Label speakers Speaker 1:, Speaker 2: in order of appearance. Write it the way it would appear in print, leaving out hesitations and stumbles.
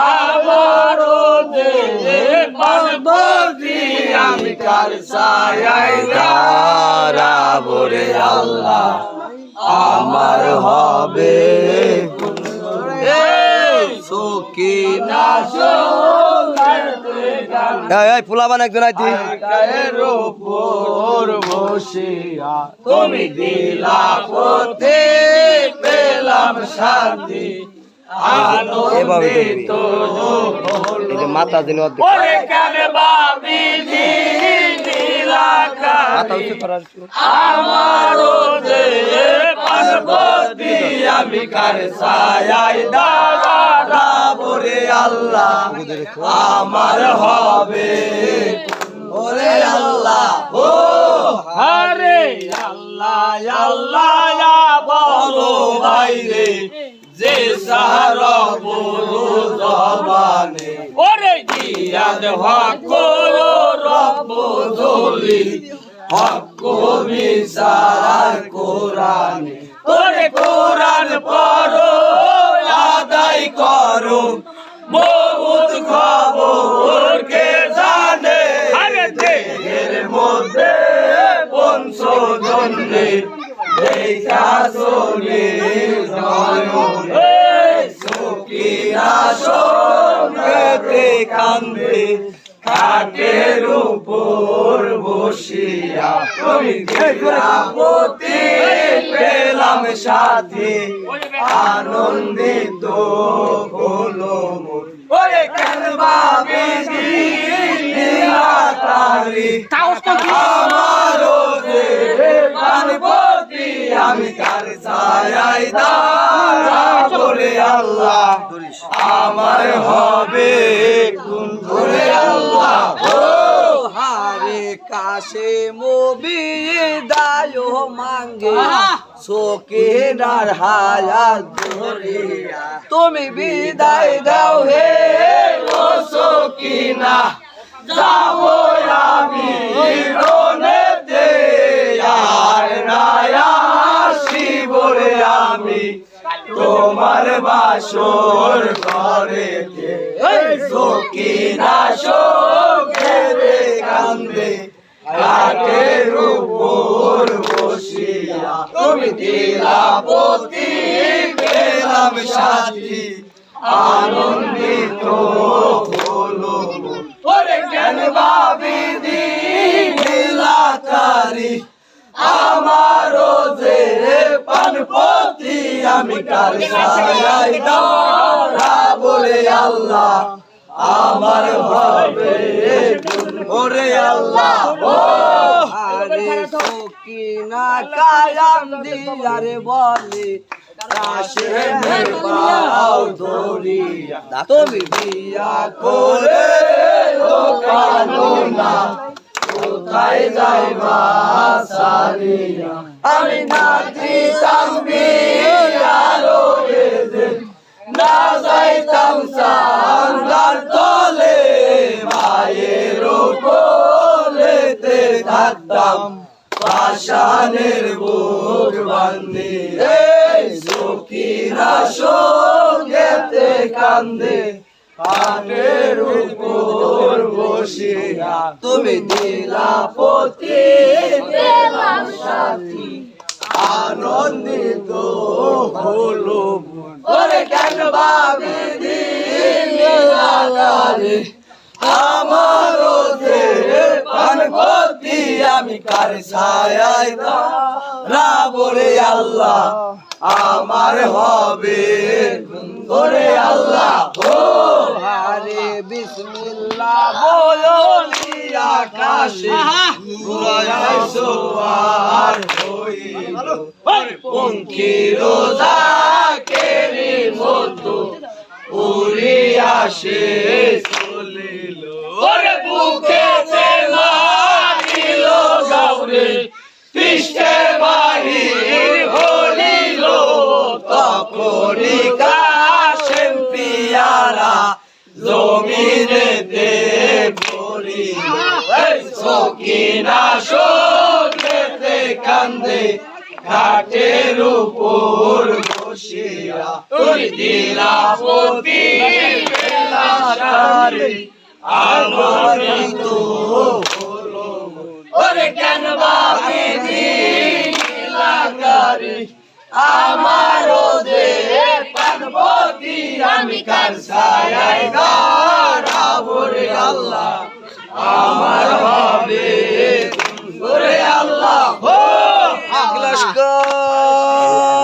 Speaker 1: আমারও দেহে পার্বতী আমি কার ছায়ায় দাঁড়াবো রে আল্লাহ আমার হবে
Speaker 2: ফুলাবান একজন আইতি
Speaker 1: বসিয়া তুমি দিলা পথে পেলাম শান্তি আনন্দিত
Speaker 2: মাতা দিন
Speaker 1: আমারও যে পার্বতী আমি কার ছায়ায় দাঁড়াবো রে আল্লাহ আমার হবে ওরে আল্লাহ ও হরে আল্লাহ আল্লাহ বলো ভাইরে যে সারা বলো জবানে ওরে জিয়াদ হক রব ধলি হক বিচার কোরআনে ওরে কোরআন পড়ো আদায় করো বহুত খবর কে জানে আরে দেহের মধ্যে বংশজনে দেখা চলে সকিনা সঙ্গে কান্দে খাটের উপর বসিয়া তুমি পতি পেলাম সাথে আনন্দিত হলো মন ওরে কেন ভাবি দিলাতারি আমারও যে পার্বতী আমি কার ছায়ায় দাঁড়াবো রে আল্লাহ আমার হবে কোন করে আল্লাহ ও হারে কাশে মোবি দায় মাঙ্গে সকিনার হায়াত ধরিয়া তুমি বিদায় দাও হে ও সকিনা যাবো আমি রনেতে আর নায়া শিবরে আমি তোমার বাসর ঘরেতে সকিনা শোকেরে কান্দে ঘাটের উপর বসিয়া তুমি দিলা পতি পেলাম সাথী আনন্দিত হলো ওরে কেন ভাবি দিলাতারি আমারও যে পার্বতী আমি কার ছায়ায় দাঁড়াবো রে আল্লাহ আমার হবে ওরে আল্লাহ ও
Speaker 2: আরে সকিনা কায়াম দিয়ারে বলে কাশে
Speaker 1: পাও ধরিয়া তুমি বিয়া করে ও কানুনা কোথায় যাইবা সারিয়া আমি নাতি তাম্বি আরো না যাইতাম সান্দার তলে মায়ের কোলেতে থাকতাম পাশানের বুক বান্ধে সকিনা সঙ্গেতে কান্দে হাটের উপর বসিয়া তুমি দিলা পতি পেলাম সাথী আনন্দিত হলো ওরে কেন ভাবি দিলাতারি আমারও যে পার্বতী আমি কার ছায়ায় দাঁড়াবো রে আল্লাহ আমার হবে ওরে আল্লাহ ও
Speaker 2: আরে বিসমিল্লাহ বলি
Speaker 1: আকাশে ঘুরায় সোয়ার হইল পঙ্খির জাকেরি মতো উড়ি আসে চলিল ওরে বুকেতে মারিল গাউরে পৃষ্ঠে বাহির হলিল তখনই কাশেম পিয়ারা জমিনেতে পড়িল সকিনা শোকেতে কান্দে ঘাটের উপর বসিয়া ওই দিলাপতি বেলাকারে আমার তো হলো ওরে কেন বাপে দিলাকারে আমারও দে পার্বতী আমি কার